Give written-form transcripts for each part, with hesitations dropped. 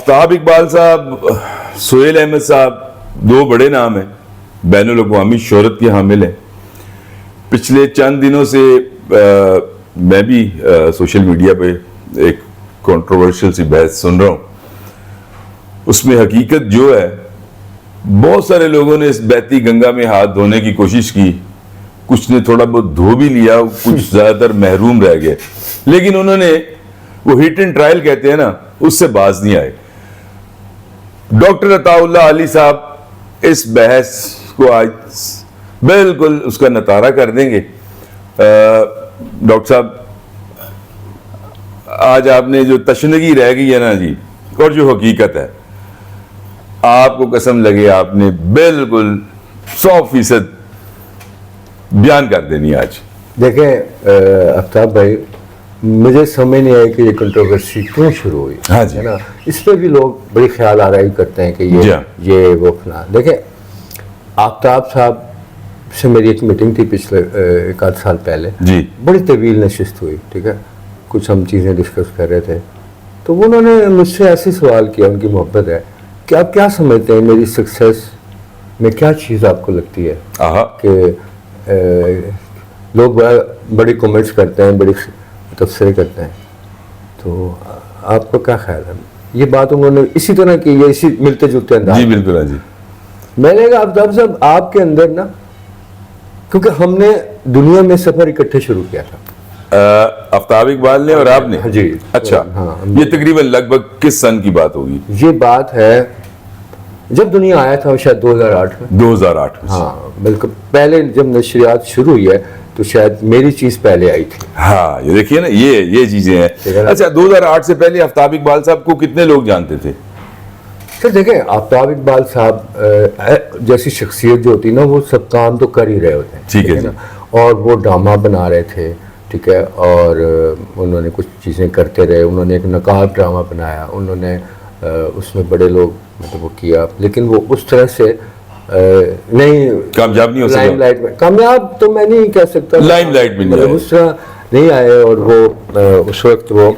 आफ्ताब इकबाल साहब, सुहेल अहमद साहब, दो बड़े नाम हैं, बैनुल अक़वामी शोहरत के हामिल हैं। पिछले चंद दिनों से मैं भी सोशल मीडिया पे एक कंट्रोवर्शियल सी बहस सुन रहा हूँ। उसमें हकीकत जो है, बहुत सारे लोगों ने इस बहती गंगा में हाथ धोने की कोशिश की, कुछ ने थोड़ा बहुत धो भी लिया, कुछ ज्यादातर महरूम रह गए, लेकिन उन्होंने वो हिट एंड ट्रायल कहते हैं ना, उससे बाज नहीं आए। डॉक्टर अताउल्लाह अली साहब इस बहस को आज बिल्कुल उसका नतारा कर देंगे। डॉक्टर साहब, आज आपने जो तशनगी रह गई है ना जी, और जो हकीकत है, आपको कसम लगे आपने बिल्कुल 100% बयान कर देनी आज। देखें आफ्ताब भाई, मुझे समझ नहीं आया कि ये कंट्रोवर्सी क्यों शुरू हुई। हाँ जी, है ना, इस पर भी लोग बड़ी ख्याल आराई करते हैं कि ये वो फला। देखें, आफ्ताब साहब से मेरी एक मीटिंग थी पिछले एक आध साल पहले जी, बड़ी तवील नशिस्त हुई, ठीक है, कुछ हम चीज़ें डिस्कस कर रहे थे, तो उन्होंने मुझसे ऐसे सवाल किया, उनकी मोहब्बत है कि आप क्या समझते हैं मेरी सक्सेस में क्या चीज़ आपको लगती है कि लोग बड़ी कमेंट्स करते हैं, बड़ी तबसरे करते हैं, तो आपको क्या ख्याल है? ये बात उन्होंने इसी तरह की, ये इसी मिलते जुलते अंदाज। जी बिल्कुल। हाँ जी, मैंने कहा आफ्ताब साहब, आपके अंदर ना, क्योंकि हमने दुनिया में सफर इकट्ठे शुरू किया था, आफ्ताब इकबाल ने और आपने। हाँ जी। अच्छा, हाँ, ये तकरीबन लगभग किस सन की बात होगी? ये बात है जब दुनिया आया था, शायद 2008 में। 2008 में। हाँ बिल्कुल, पहले जब नशरियात शुरू हुई है तो शायद मेरी चीज़ पहले आई थी। हाँ, ये देखिए ना, ये चीजें हैं। अच्छा, 2008 से पहले आफ्ताब इकबाल साहब को कितने लोग जानते थे? सर देखें, आफ्ताब इकबाल साहब जैसी शख्सियत जो होती है ना, वो सब काम तो कर ही रहे होते हैं, ठीक है ना, और वो ड्रामा बना रहे थे, ठीक है, और उन्होंने कुछ चीज़ें करते रहे। उन्होंने एक नकाब ड्रामा बनाया, उन्होंने उसमें बड़े लोग मतलब वो किया, लेकिन वो उस तरह से नहीं कामयाब नहीं हो सका। लाइमलाइट में कामयाब तो मैं नहीं कह सकता, लाइमलाइट में मतलब उस तरह नहीं आए। और वो उस वक्त वो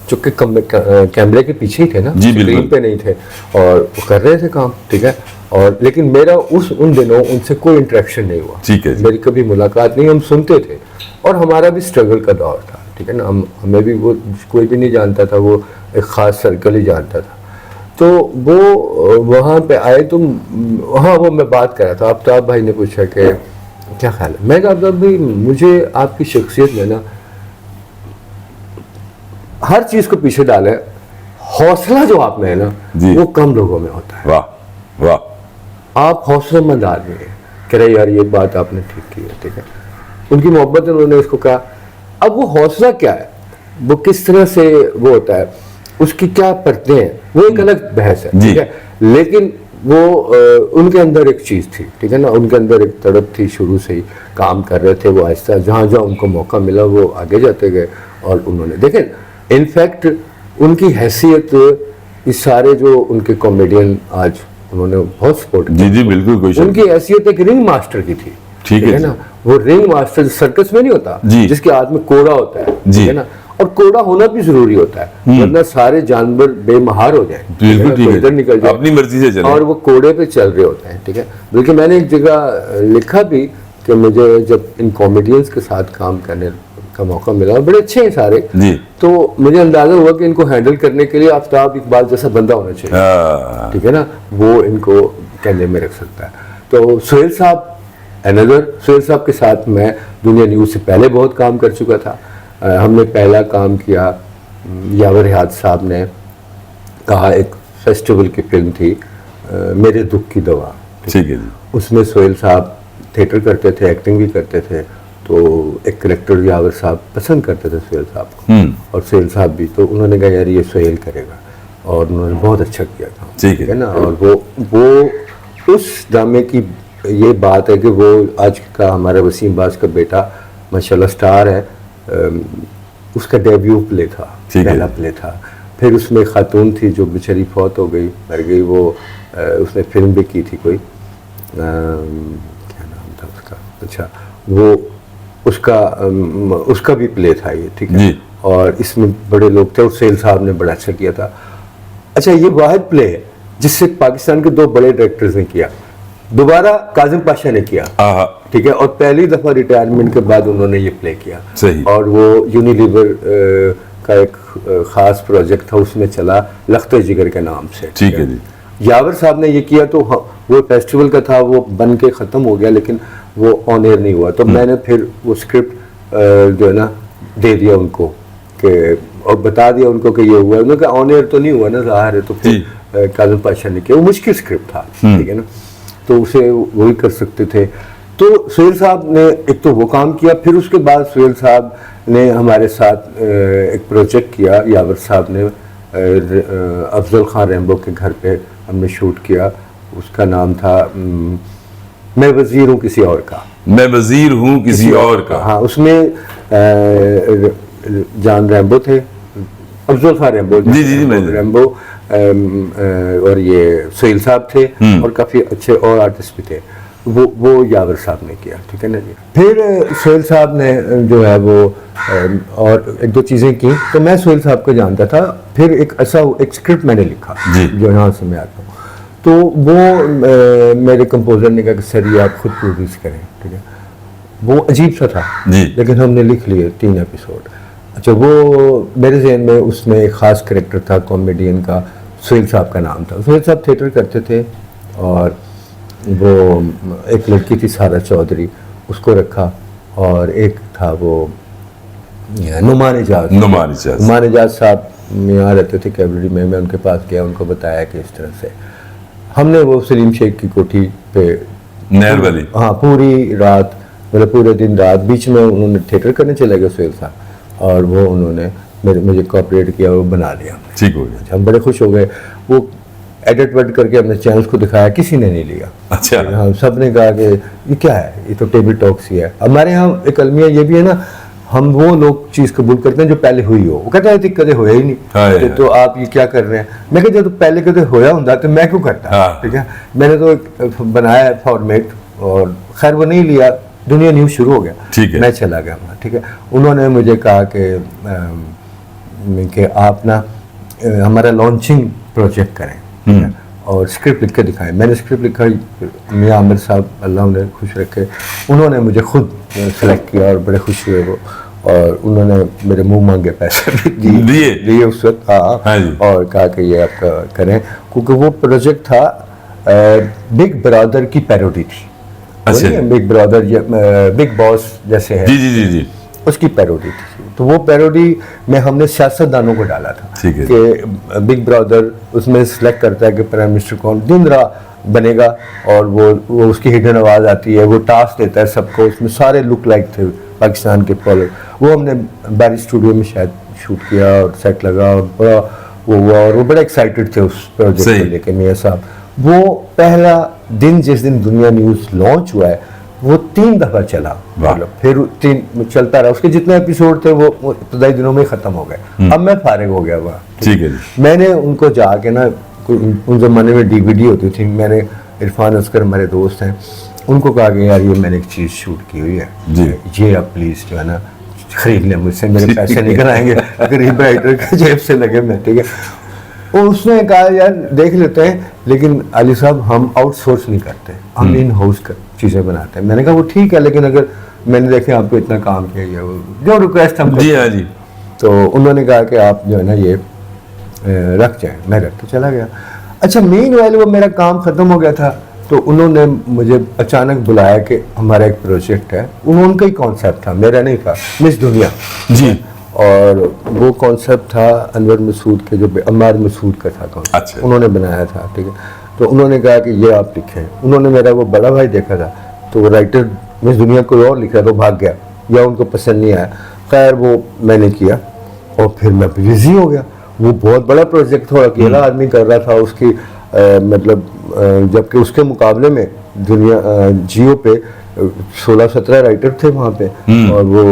चूंकि कैमरे के पीछे ही थे ना, स्क्रीन पे नहीं थे, और वो कर रहे थे काम, ठीक है, और लेकिन मेरा उन दिनों उनसे कोई इंटरेक्शन नहीं हुआ, ठीक है, मेरी कभी मुलाकात नहीं। हम सुनते थे और हमारा भी स्ट्रगल का दौर था, ठीक है ना, हमें भी वो कोई भी नहीं जानता था, वो एक ख़ास सर्कल ही जानता था। तो वो वहाँ पे आए तो वहाँ वो मैं बात कर रहा था, आफ्ताब भाई ने पूछा कि क्या ख्याल है। मैं कहा आफ्ताब भाई, मुझे आपकी शख्सियत में ना हर चीज़ को पीछे डाले, हौसला जो आप में है ना, वो कम लोगों में होता है। वाह वाह, आप हौसलेमंद आदमी हैं। कह रहे यार ये बात आपने ठीक की है, ठीक है। उनकी मोहब्बत है, उन्होंने इसको कहा। अब वो हौसला क्या है, वो किस तरह से वो होता है, उसकी क्या परतें हैं, वो एक अलग बहस है, ठीक है। लेकिन वो उनके अंदर एक चीज़ थी, ठीक है ना, उनके अंदर एक तड़प थी, शुरू से ही काम कर रहे थे वो, आहिस्ता जहाँ जहाँ उनको मौका मिला वो आगे जाते गए। और उन्होंने देखें, इनफैक्ट उनकी हैसियत, इस सारे जो उनके कॉमेडियन आज उन्होंने बहुत सपोर्ट किया। जी बिल्कुल, उनकी हैसियत एक रिंग मास्टर की थी, ठीक है ना, वो रिंग मास्टर सर्कस में नहीं होता, जिसके हाथ में कोड़ा होता है, ठीक है ना, और कोड़ा होना भी जरूरी होता है, वरना सारे जानवर बेमहार हो जाए, इधर निकल जाए, अपनी मर्जी से चले, और वो कोड़े पे चल रहे होते हैं, ठीक है। बल्कि मैंने एक जगह लिखा भी कि मुझे जब इन कॉमेडियंस के साथ काम करने का मौका मिला, और बड़े अच्छे हैं सारे जी, तो मुझे अंदाजा हुआ कि इनको हैंडल करने के लिए आफ्ताब इकबाल जैसा बंदा होना चाहिए, ठीक है ना, वो इनको कहने में रख सकता है। तो सुहेल साहब, सुहेल साहब के साथ मैं दुनिया न्यूज़ से पहले बहुत काम कर चुका था। हमने पहला काम किया, यावर रियाद साहब ने कहा, एक फेस्टिवल की फिल्म थी मेरे दुख की दवा, ठीक है जी, उसमें सुहेल साहब थिएटर करते थे, एक्टिंग भी करते थे, तो एक करेक्टर यावर साहब पसंद करते थे सुहेल साहब को, और सुहेल साहब भी, तो उन्होंने कहा यार ये सुहेल करेगा, और उन्होंने बहुत अच्छा किया था, ठीक है ना। और वो उस ड्रामे की ये बात है कि वो आज का हमारा वसीम बाज का बेटा माशाल्लाह स्टार है, उसका डेब्यू प्ले था, पहला प्ले था। फिर उसमें खातून थी जो बेचारी फौत हो गई, मर गई, वो उसने फिल्म भी की थी कोई, क्या नाम था उसका, अच्छा, वो उसका भी प्ले था ये, ठीक है। और इसमें बड़े लोग थे, और सुहेल साहब ने बड़ा अच्छा किया था। अच्छा, ये वाहिद प्ले है जिससे पाकिस्तान के 2 बड़े डायरेक्टर्स ने किया, दोबारा काजिम पाशा ने किया, आहा, ठीक है, और पहली दफा रिटायरमेंट के बाद उन्होंने ये प्ले किया। सही। और वो यूनिलीवर का एक खास प्रोजेक्ट था, उसमें चला लख्ते जिगर के नाम से। ठीक है जी। यावर साहब ने ये किया तो वो फेस्टिवल का था, वो बन के ख़त्म हो गया, लेकिन वो ऑन एयर नहीं हुआ। तो मैंने फिर वो स्क्रिप्ट जो है ना दे दिया उनको कि, और बता दिया उनको कि ये हुआ। उन्होंने कहा ऑन एयर तो नहीं हुआ ना, ज़ाहिर है। तो फिर काजिम पाशा ने किया। वो मुश्किल स्क्रिप्ट था, ठीक है ना, तो उसे वही कर सकते थे। तो सुहेल साहब ने एक तो वो काम किया, फिर उसके बाद सुहेल साहब ने हमारे साथ एक प्रोजेक्ट किया, यावर साहब ने अफजल खान रैम्बो के घर पे हमने शूट किया। उसका नाम था मैं वजीर हूँ किसी और का। मैं वजीर हूँ किसी और का। हाँ, उसमें जान रैम्बो थे, अफजल खान रैम्बो, जी, रैम्बो, और ये सुहेल साहब थे, और काफ़ी अच्छे और आर्टिस्ट भी थे। वो यावर साहब ने किया, ठीक है ना जी। फिर सुहेल साहब ने जो है वो और 1-2 चीज़ें की, तो मैं सुहेल साहब को जानता था। फिर एक स्क्रिप्ट मैंने लिखा जो यहाँ से मैं आता हूँ, तो वो मेरे कंपोजर ने कहा कि सर ये आप खुद प्रोड्यूस करें, ठीक है। वो अजीब सा था जी, लेकिन हमने लिख लिए 3 एपिसोड। अच्छा, वो मेरे जहन में उसमें एक ख़ास कैरेक्टर था कॉमेडियन का, सुहेल साहब का नाम था। सुहेल साहब थिएटर करते थे, और वो एक लड़की थी सारा चौधरी, उसको रखा, और एक था वो नुमान एजाज साहब यहाँ रहते थे कैबलरी में। मैं उनके पास गया, उनको बताया कि इस तरह से हमने वो सलीम शेख की कोठी पे नहर वाली, हाँ, पूरी रात, मतलब पूरे दिन रात, बीच में उन्होंने थिएटर करने चले गए सुहेल साहब, और वो उन्होंने मुझे कोऑपरेट किया, वो बना लिया, ठीक हो गया। हम बड़े खुश हो गए। वो एडिट वेड करके हमने चैनल्स को दिखाया, किसी ने नहीं लिया। अच्छा, हाँ, सब ने कहा कि ये क्या है, ये तो टेबल टॉक्स ही है। हमारे यहाँ एक अलमिया ये भी है ना, हम वो लोग चीज़ कबूल करते हैं जो पहले हुई हो। वो कहते हैं कदे होया ही नहीं, तो आप ये क्या कर रहे हैं। मैं कहता तो पहले कदे होया होता तो मैं क्यों करता, ठीक है। मैंने तो एक बनाया फॉर्मेट, और खैर वो नहीं लिया, दुनिया न्यूज़ शुरू हो गया, ठीक है, मैं चला गया वहाँ, ठीक है। उन्होंने मुझे कहा कि आप ना हमारा लॉन्चिंग प्रोजेक्ट करें और स्क्रिप्ट लिख के दिखाएं। मैंने स्क्रिप्ट लिखा, मियां आमिर साहब अल्लाह उन्हें खुश रखे, उन्होंने मुझे खुद सेलेक्ट किया, और बड़े खुश हुए वो, और उन्होंने मेरे मुंह मांगे पैसे भी दिए उस वक्त। हाँ, और कहा कि ये आप करें, क्योंकि वो प्रोजेक्ट था बिग ब्रदर की पैरोडी थी। अच्छा, बिग ब्रदर, बिग बॉस जैसे है, जी, उसकी पैरोडी थी। तो वो पैरोडी में हमने सियासतदानों को डाला था कि बिग ब्रदर उसमें सिलेक्ट करता है कि प्राइम मिनिस्टर कौन दिन रात बनेगा, और वो उसकी हिडन आवाज़ आती है, वो टास्क देता है सबको। उसमें सारे लुक लाइक थे पाकिस्तान के पॉलर। वो हमने बारी स्टूडियो में शायद शूट किया, और सेट लगा, और बड़ा वो हुआ, और वो बड़े एक्साइटेड थे उस प्रोजेक्ट को लेकर मियां साहब। वो पहला दिन जिस दिन दुनिया न्यूज़ लॉन्च हुआ है, वो 3 दफ़ा चला, मतलब फिर 3 चलता रहा। उसके जितने एपिसोड थे वो इब्तदाई दिनों में ख़त्म हो गए। अब मैं फारिग हो गया वहाँ, ठीक है जी। मैंने उनको जाके ना, उन ज़माने में DVD होती थी, मैंने इरफान अस्कर हमारे दोस्त हैं, उनको कहा कि यार ये मैंने एक चीज़ शूट की हुई है जी, ये आप प्लीज़ जो है ना खरीद लें मुझसे, मेरे पैसे निकल आएंगे गरीब राइटर के जेब से लगे मैं, ठीक है। और उसने कहा यार देख लेते हैं, लेकिन अली साहब हम आउटसोर्स नहीं करते, हम इन हाउस चीज़ें बनाते हैं। मैंने कहा वो ठीक है, लेकिन अगर मैंने देखे आपको इतना काम किया, वो जो रिक्वेस्ट हम जी, हाँ जी। तो उन्होंने कहा कि आप जो है ना ये रख जाएं। मैं रख के चला गया। अच्छा, मीनवाइल वो मेरा काम ख़त्म हो गया था, तो उन्होंने मुझे अचानक बुलाया कि हमारा एक प्रोजेक्ट है। उनका ही कॉन्सेप्ट था, मेरा नहीं था, मिस दुनिया जी, और वो कॉन्सेप्ट था अनवर मसूद के, जो अम्मार मसूद का था कॉन्सेप्ट। अच्छा, उन्होंने बनाया था, ठीक है। तो उन्होंने कहा कि ये आप लिखें। उन्होंने मेरा वो बड़ा भाई देखा था, तो वो राइटर मिस दुनिया कोई और लिख रहा था, वो भाग गया या उनको पसंद नहीं आया। खैर वो मैंने किया, और फिर मैं बिजी हो गया। वो बहुत बड़ा प्रोजेक्ट था, अकेला आदमी कर रहा था उसकी, मतलब जबकि उसके मुकाबले में दुनिया जियो पे 16-17 राइटर थे वहाँ पे, और वो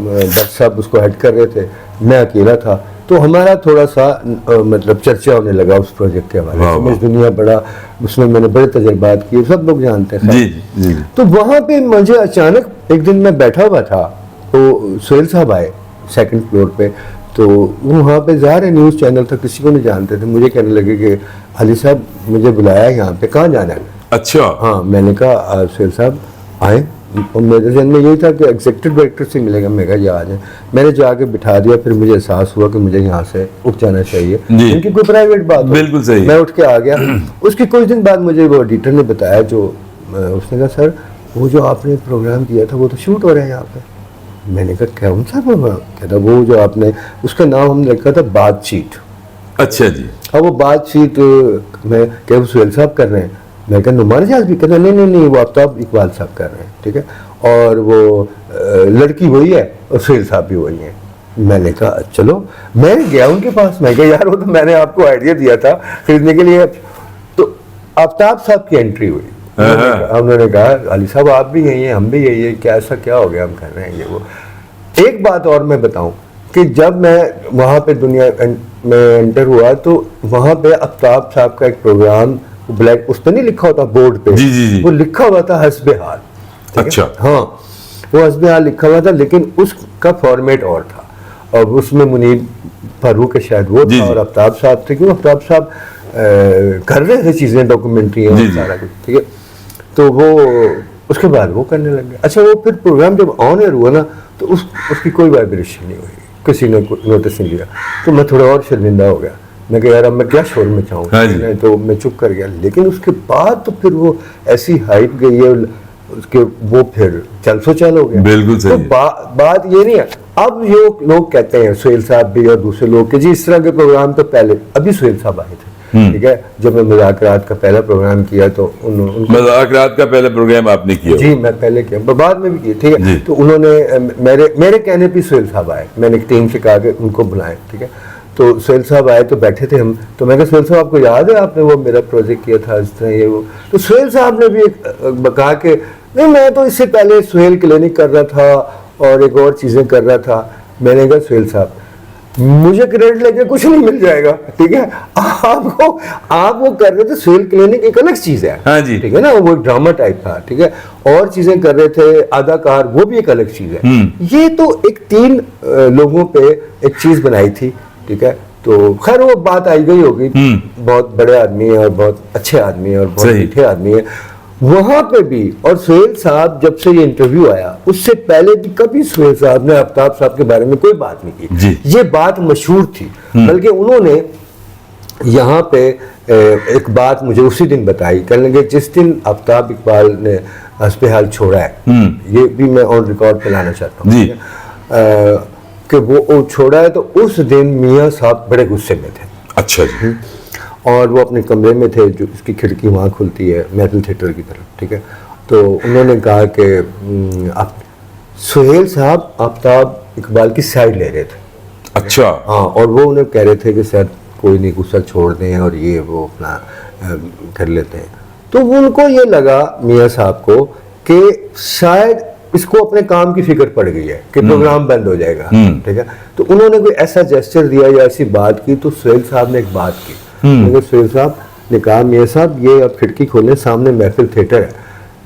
दस साहब उसको हेड कर रहे थे, मैं अकेला था। तो हमारा थोड़ा सा मतलब चर्चा होने लगा उस प्रोजेक्ट के हवाले से। मिस दुनिया बड़ा, उसमें मैंने बड़े तजर्बात किए, सब लोग जानते हैं। जी। तो वहाँ पे मुझे अचानक एक दिन मैं बैठा हुआ था, तो सुहेल साहब आए 2nd फ्लोर पे, तो वहाँ पे ज़ाहिर है न्यूज़ चैनल था, किसी को नहीं जानते थे। मुझे कहने लगे कि अली साहब मुझे बुलाया है यहाँ पे, कहाँ जाना है? अच्छा। हाँ, मैंने कहा सुहेल साहब आए, और मेरे जहन में यही था कि एग्जीक्यूटिव डायरेक्टर से मिलेगा। मैं कहा ये आ जाए। मैंने जाके बिठा दिया, फिर मुझे एहसास हुआ कि मुझे यहाँ से उठ जाना चाहिए, इनकी कोई प्राइवेट बात हो। बिल्कुल सही। मैं उठ के आ गया। उसके कुछ दिन बाद मुझे वो एडिटर ने बताया, जो उसने कहा सर वो जो आपने प्रोग्राम किया था वो तो शूट हो रहा है यहाँ पे। मैंने कहा क्या कौन सा प्रोग्राम? कहता वो जो आपने, उसका नाम हमने रखा था बातचीत। अच्छा जी। अब वो बातचीत मैं क्या वो सुहेल साहब कर रहे हैं? मैं कहा नुमान जहाज भी कर रहे हैं? नहीं वो आफ्ताब इकबाल साहब कर रहे हैं, ठीक है, और वो लड़की वही है और सुहेल साहब भी वही हैं। मैंने कहा चलो, मैं गया उनके पास। मैं कहा यार वो तो मैंने आपको आइडिया दिया था खरीदने के लिए। तो आफ्ताब साहब की एंट्री हुई। उन्होंने कहा अली साहब आप भी यही हैं, हम भी यही है, क्या ऐसा क्या हो गया, हम कर रहे हैं ये वो। एक बात और मैं बताऊं कि जब मैं वहाँ पे दुनिया में एंटर हुआ तो वहाँ पे आफ्ताब साहब का एक प्रोग्राम ब्लैक, उस पर नहीं लिखा होता बोर्ड पे, जी। वो लिखा हुआ था हस्बे हाल। अच्छा। हाँ, वो हस्बे हाल लिखा हुआ था, लेकिन उसका फॉर्मेट और था, और उसमें मुनीब फारूक शायद वो था और आफ्ताब साहब थे। क्यों आफ्ताब साहब कर रहे थे चीज़ें, डॉक्यूमेंट्री और सारा कुछ, ठीक है। तो वो उसके बाद वो करने लग गए। अच्छा, वो फिर प्रोग्राम जब ऑन एयर हुआ ना तो उसकी कोई वाइब्रेशन नहीं हुई, किसी ने नोटिस नहीं लिया। तो मैं थोड़ा और शर्मिंदा हो गया। मैं कहा यार अब मैं क्या शोर में चाहूँ, तो मैं चुप कर गया। लेकिन उसके बाद तो फिर वो ऐसी हाइप गई है उसके, वो फिर चल हो गया। बिल्कुल सही। तो बात ये नहीं है। अब ये लोग कहते हैं सुहेल साहब भी और दूसरे लोग कि जी इस तरह के प्रोग्राम तो पहले, अभी सुहेल साहब आए थे, ठीक है, जब मैं मुज़ाकरात का पहला प्रोग्राम किया तो मुज़ाकरात का पहला प्रोग्राम आपने किया? जी मैं पहले किया, बाद में भी किया, ठीक है। तो उन्होंने मेरे कहने पे सुहेल साहब आए, मैंने एक टीम से कहा कि उनको बुलाएं, ठीक है। तो सुहेल साहब आए तो बैठे थे हम, तो मैंने कहा सुहेल साहब आपको याद है आपने वो मेरा प्रोजेक्ट किया था इस तरह ये वो? तो सुहेल साहब ने भी कहा कि नहीं मैं तो इससे पहले सुहेल क्लिनिक कर रहा था और एक और चीज़ें कर रहा था। मैंने कहा सुहेल साहब मुझे क्रेडिट लेके कुछ नहीं मिल जाएगा, ठीक है, आप वो कर रहे थे, सुहेल क्लिनिक एक अलग चीज़ है, हाँ जी, ठीक है ना, वो एक ड्रामा टाइप था, ठीक है, और चीज़ें कर रहे थे, अदाकार, वो भी एक अलग चीज़ है। ये तो एक 3 लोगों पे एक चीज़ बनाई थी, ठीक है। तो खैर वो बात आई गई होगी, बहुत बड़े आदमी है और बहुत अच्छे आदमी है और बहुत मीठे आदमी है वहां पे भी। और सुहेल साहब जब से ये इंटरव्यू आया उससे पहले भी कभी सुहेल साहब ने आफ्ताब साहब के बारे में कोई बात नहीं की। ये बात मशहूर थी, बल्कि उन्होंने यहाँ पे एक बात मुझे उसी दिन बताई, कहने लगे जिस दिन आफ्ताब इकबाल ने हस्बे हाल छोड़ा है, ये भी मैं ऑन रिकॉर्ड पे लाना चाहता हूँ कि वो छोड़ा है, तो उस दिन मियाँ साहब बड़े गुस्से में थे। अच्छा जी। और वो अपने कमरे में थे, जो उसकी खिड़की वहाँ खुलती है महफिल थिएटर की तरफ, ठीक है। तो उन्होंने कहा कि आप सुहेल साहब आफ्ताब इकबाल की साइड ले रहे थे। अच्छा। हाँ, और वो उन्हें कह रहे थे कि सर कोई नहीं, गुस्सा छोड़ दें और ये वो अपना कर लेते हैं। तो उनको ये लगा मियाँ साहब को कि शायद इसको अपने काम की फिक्र पड़ गई है कि प्रोग्राम बंद हो जाएगा, ठीक है। तो उन्होंने कोई ऐसा जेस्चर दिया या ऐसी बात की, तो सुहेल साहब ने एक बात की। सुहेल साहब ने कहा मियाँ साहब ये अब खिड़की खोलें, सामने महफिल थिएटर है,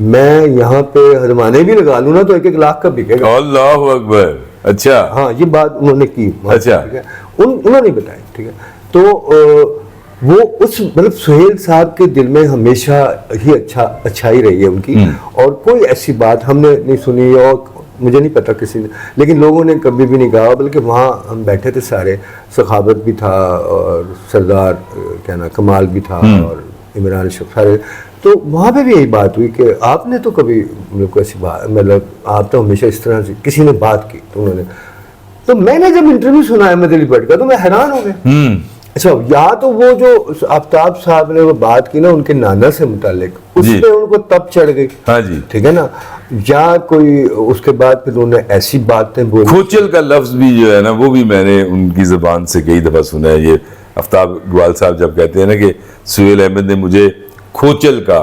मैं यहाँ पे हरमाने भी लगा लूँ ना तो 1-1 लाख का बिकेगा। अल्लाहु अकबर। अच्छा। हाँ, ये बात उन्होंने की। अच्छा। ठीक है, उन्होंने बताया, ठीक है। तो वो उस मतलब सुहेल साहब के दिल में हमेशा ही अच्छाई रही है उनकी, और कोई ऐसी बात हमने नहीं सुनी और मुझे नहीं पता किसी ने, लेकिन लोगों ने कभी भी नहीं कहा। बल्कि वहाँ हम बैठे थे सारे, सखावत भी था और सरदार क्या ना कमाल भी था और इमरान शफ सारे, तो वहाँ पे भी यही बात हुई कि आपने तो कभी मतलब कोई ऐसी बात, मतलब आप तो हमेशा इस तरह से किसी ने बात की। तो उन्होंने, तो मैंने जब इंटरव्यू सुना अहमद अली भट्ट का तो मैं हैरान हो गया। अच्छा, या तो वो जो आफ्ताब साहब ने वो बात की ना उनके नाना से मुतालिक, उसमें उनको तब चढ़ गई, हाँ जी, ठीक है ना, या कोई उसके बाद फिर उन्होंने ऐसी बातें बोली। खोचल का लफ्ज भी जो है ना वो भी मैंने उनकी जुबान से कई दफा सुना है। ये आफ्ताब इकबाल साहब जब कहते हैं ना कि सुहेल अहमद ने मुझे खोचल का,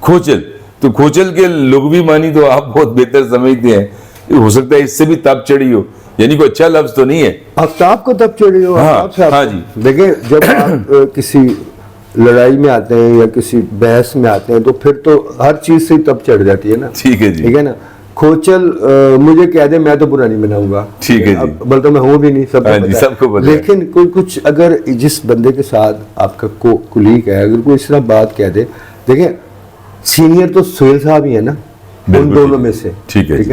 खोचल, तो खोचल के लुग़वी मानी तो आप बहुत बेहतर समझते हैं, हो सकता है इससे भी तब चढ़ी हो, यानी कोई अच्छा लफ्ज तो नहीं है। आफ्ताब को तब चढ़ी हो। हाँ जी। देखिए जब आप किसी लड़ाई में आते हैं या किसी बहस में आते हैं तो फिर तो हर चीज से तब चढ़ जाती है ना। ठीक है जी, ठीक है ना। खोचल मुझे कह दे, मैं तो बुरा नहीं मनाऊंगा, ठीक है जी। बल तो मैं हूँ भी नहीं, सबको हाँ जी, पता है। सबको पता है। लेकिन कोई कुछ अगर जिस बंदे के साथ आपका कुलीग है, अगर कोई इस तरह बात कह दे, देखिए सीनियर तो सोहेल साहब ही है ना उन बिल्कुल दोनों ठीक। में से, ठीक है जी।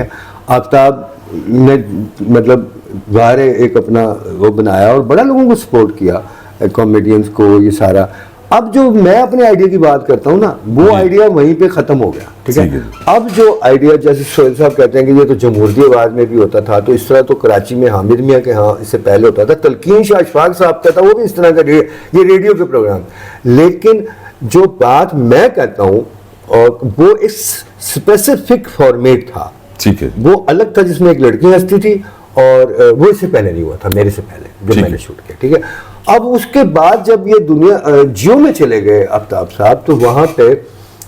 आफ्ताब ने मतलब बाहर एक अपना वो बनाया और बड़ा लोगों को सपोर्ट किया, कॉमेडियंस को, ये सारा। अब जो मैं अपने आइडिया की बात करता हूँ ना, वो आइडिया वहीं पे खत्म हो गया, ठीक ठीक है। है। अब जो आइडिया, जैसे सोहेल साहब कहते हैं कि ये तो जमहूरियत आवाज में भी होता था, तो इस तरह तो कराची में हामिद मियाँ के यहाँ इससे पहले होता था, तलकीन शाह अशफाक साहब का था, वो भी इस तरह का ये रेडियो के प्रोग्राम। लेकिन जो बात मैं कहता हूँ, और वो एक स्पेसिफिक फॉर्मेट था, ठीक है। वो अलग था, जिसमें एक लड़की हंसती थी, और वो इससे पहले नहीं हुआ था, मेरे से पहले जो ठीक मैंने है। शूट किया, ठीक है। अब उसके बाद जब ये दुनिया जियो में चले गए आफ्ताब साहब, तो वहां पे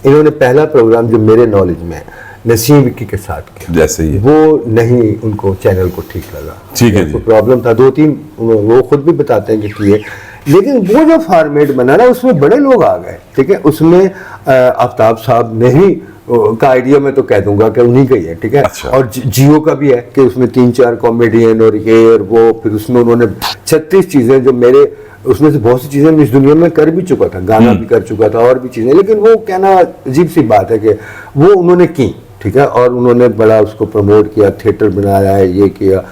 इन्होंने पहला प्रोग्राम जो मेरे नॉलेज में है, नसीम विक्की के साथ किया, जैसे ही वो नहीं उनको चैनल को ठीक लगा, ठीक है जी। प्रॉब्लम था, 2-3 वो खुद भी बताते हैं कि किए। लेकिन वो जो फॉर्मेट बना ना, उसमें बड़े लोग आ गए, ठीक है। उसमें आफ्ताब साहब ने ही का आइडिया, मैं तो कह दूंगा कि उन्हीं का ही है, ठीक है। अच्छा। और जियो का भी है कि उसमें 3-4 कॉमेडियन और ये और वो, फिर उसमें उन्होंने 36 चीजें, जो मेरे उसमें से बहुत सी चीजें मैं इस दुनिया में कर भी चुका था, गाना भी कर चुका था और भी चीजें, लेकिन वो कहना अजीब सी बात है कि वो उन्होंने की, ठीक है। और उन्होंने बड़ा उसको प्रमोट किया, थिएटर बनाया है, ये किया,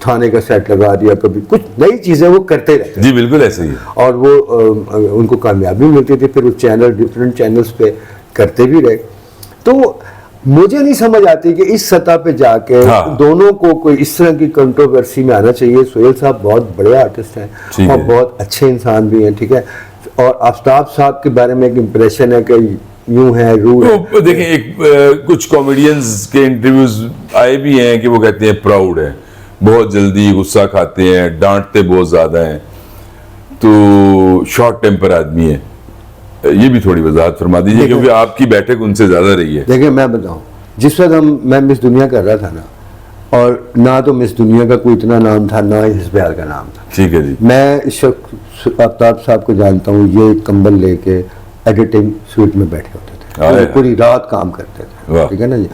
थाने का सेट लगा दिया, कभी कुछ नई चीजें वो करते रहते जी, बिल्कुल ऐसे ही है। और वो उनको कामयाबी मिलती थी, फिर वो चैनल डिफरेंट चैनल्स पे करते भी रहे। तो मुझे नहीं समझ आती कि इस सतह पे जाके हाँ। दोनों को कोई इस तरह की कंट्रोवर्सी में आना चाहिए। सोहेल साहब बहुत बड़े आर्टिस्ट हैं ठीक और है। बहुत अच्छे इंसान भी हैं, ठीक है। और आफ्ताब साहब के बारे में एक इम्प्रेशन है कि यूं है, रूल है। तो देखें, एक कुछ कॉमेडियंस के इंटरव्यूज आए भी हैं कि वो कहते हैं प्राउड है, बहुत जल्दी गुस्सा खाते हैं, डांटते बहुत ज्यादा हैं, तो शॉर्ट टेम्पर आदमी है। ये भी थोड़ी वजाहत फरमा दीजिए, क्योंकि आपकी बैठक उनसे ज्यादा रही है। देखिए मैं बताऊं, जिस वक्त मैं मिस दुनिया कर रहा था ना, और ना तो मिस दुनिया का कोई इतना नाम था, ना ही हिस्बेहाल का नाम था, ठीक है जी। मैं इस वक्त आफ्ताब साहब को जानता हूँ, ये कंबल लेके एडिटिंग सूट में बैठे होते थे, हाँ, पूरी रात काम करते वाह। थे, ठीक है ना जी।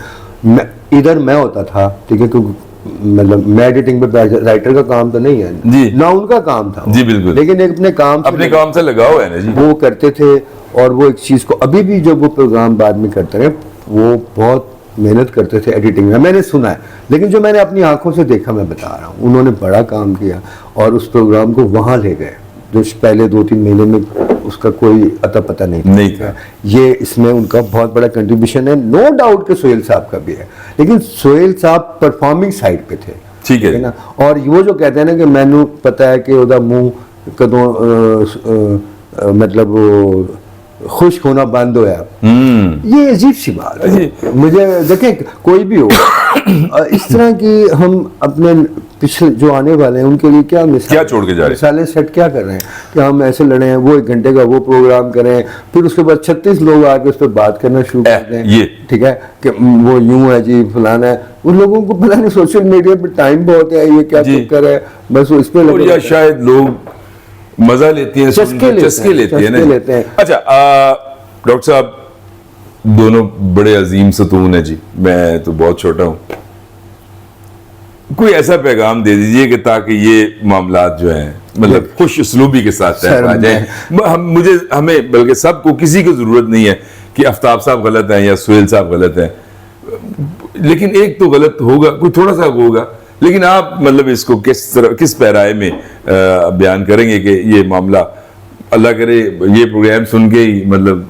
मैं इधर मैं होता था, ठीक है, क्योंकि मतलब मैं एडिटिंग पे बैठ, राइटर का काम तो नहीं है जी। ना उनका काम था वो। जी, बिल्कुल। लेकिन एक अपने काम अपने काम से लगाओ है ना जी। वो करते थे, और वो एक चीज को अभी भी जब वो प्रोग्राम बाद में करते रहे, वो बहुत मेहनत करते थे एडिटिंग में, मैंने सुना है। लेकिन जो मैंने अपनी आंखों से देखा, मैं बता रहा हूँ, उन्होंने बड़ा काम किया और उस प्रोग्राम को वहां ले गए, जो पहले 2-3 महीने में उसका कोई अता पता नहीं था। ये इसमें उनका बहुत बड़ा कंट्रीब्यूशन है, नो डाउट कि सोहेल साहब का भी है। लेकिन सोहेल साहब परफॉर्मिंग साइड पे थे, ठीक है ना। और वो जो कहते हैं ना कि मैनू पता है कि ओदा मुंह कदों मतलब वो खुश्क होना बंद होया, ये अजीब सी बात है। मुझे देखें, कोई भी हो इस तरह की, हम अपने पिछले जो आने वाले हैं उनके लिए क्या मिसाल, क्या छोड़ के जा रहे हैं? मिसालें सेट क्या कर रहे हैं कि हम ऐसे लड़े हैं, वो 1 घंटे का वो प्रोग्राम करें, फिर उसके बाद 36 लोग आके उस पर बात करना शुरू कर दें, ये ठीक है, कि वो यूं है जी, फलाना है। उन लोगों को पता नहीं सोशल मीडिया पे टाइम बहुत है, ये क्या चक्कर है, बस वो इस पे लगे या रहते हैं। शायद लोग मजा लेते हैं, चस्के लेते हैं। अच्छा डॉक्टर साहब, दोनों बड़े अजीम सतून है जी, मैं तो बहुत छोटा हूं। कोई ऐसा पैगाम दे दीजिए कि ताकि ये मामलात जो हैं, मतलब खुश उसलूबी के साथ तय आ जाए। हमें बल्कि सबको, किसी की जरूरत नहीं है कि आफ्ताब साहब गलत हैं या सोहेल साहब गलत हैं, लेकिन एक तो गलत होगा, कोई थोड़ा सा होगा। लेकिन आप मतलब इसको किस पैराए में बयान करेंगे कि ये मामला, अल्लाह करे ये प्रोग्राम सुन के ही मतलब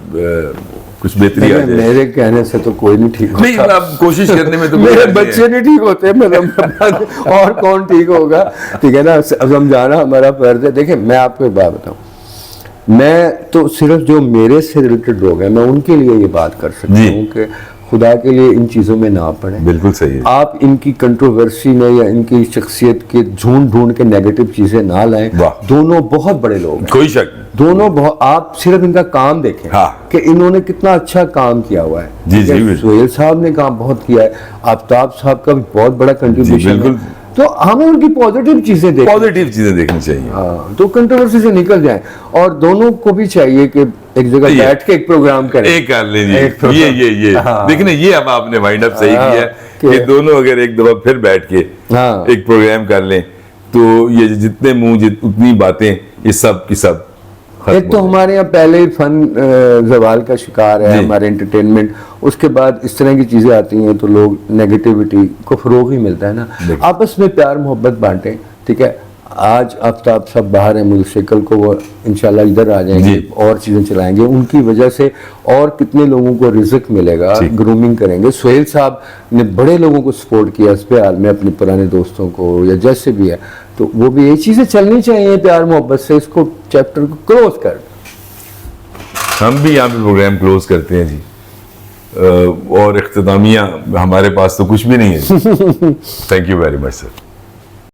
कुछ बेहतरी आ जाए। मेरे कहने से तो कोई नहीं ठीक होता। नहीं, आप कोशिश करने में तो मेरे बच्चे नहीं ठीक होते, मतलब और कौन ठीक होगा, ठीक है ना। समझाना हमारा फर्ज है। देखिए मैं आपको एक बात बताऊं, मैं तो सिर्फ जो मेरे से रिलेटेड लोग हैं, मैं उनके लिए ये बात कर सकता हूँ कि खुदा के लिए इन चीज़ों में ना पड़े। बिल्कुल सही है। आप इनकी कंट्रोवर्सी में या इनकी शख्सियत के ढूंढ के नेगेटिव चीज़ें ना लाएं। दोनों बहुत बड़े लोग हैं, कोई शक नहीं। दोनों बहुत, आप सिर्फ इनका काम देखें कि इन्होंने कितना अच्छा काम किया हुआ है। जी जी, सोहेल साहब ने काम बहुत किया है, आफ्ताब साहब का भी बहुत बड़ा कंट्रीब्यूशन है। तो हमें उनकी पॉजिटिव चीजें देखें, पॉजिटिव चीजें देखनी चाहिए। हाँ, तो कंट्रोवर्सी से निकल जाएं। और दोनों को भी चाहिए कि एक जगह ये- बैठ के एक प्रोग्राम करें। एक कर एक लीजिए program। ये हाँ। देखिए ना, ये अब आपने वाइंड अप सही हाँ, किया कि- कि दोनों अगर एक दफा फिर बैठ के हाँ। एक प्रोग्राम कर लें तो ये जितने मुंह उतनी बातें ये सब की सब खत्म एक तो हो हमारे यहाँ पहले ही फन जवाल का शिकार है जी। हमारे एंटरटेनमेंट, उसके बाद इस तरह की चीजें आती हैं तो लोग नेगेटिविटी को फरोग ही मिलता है ना। बिल्कुल। आपस में प्यार मोहब्बत बांटें, ठीक है। आज आफ्ताब सब बाहर हैं मुल्क, कल को वो इंशाल्लाह इधर आ जाएंगे जी। और चीजें चलाएंगे, उनकी वजह से और कितने लोगों को रिज़्क मिलेगा, ठीक। ग्रूमिंग करेंगे। सुहेल साहब ने बड़े लोगों को सपोर्ट किया इस हाल में, अपने पुराने दोस्तों को या जैसे भी है, तो वो भी ये चीजें चलनी चाहिए प्यार मोहब्बत से, इसको चैप्टर को क्लोज कर। हम भी यहाँ पे प्रोग्राम क्लोज करते हैं जी। और इख्तितामिया हमारे पास तो कुछ भी नहीं है। Thank you very much sir.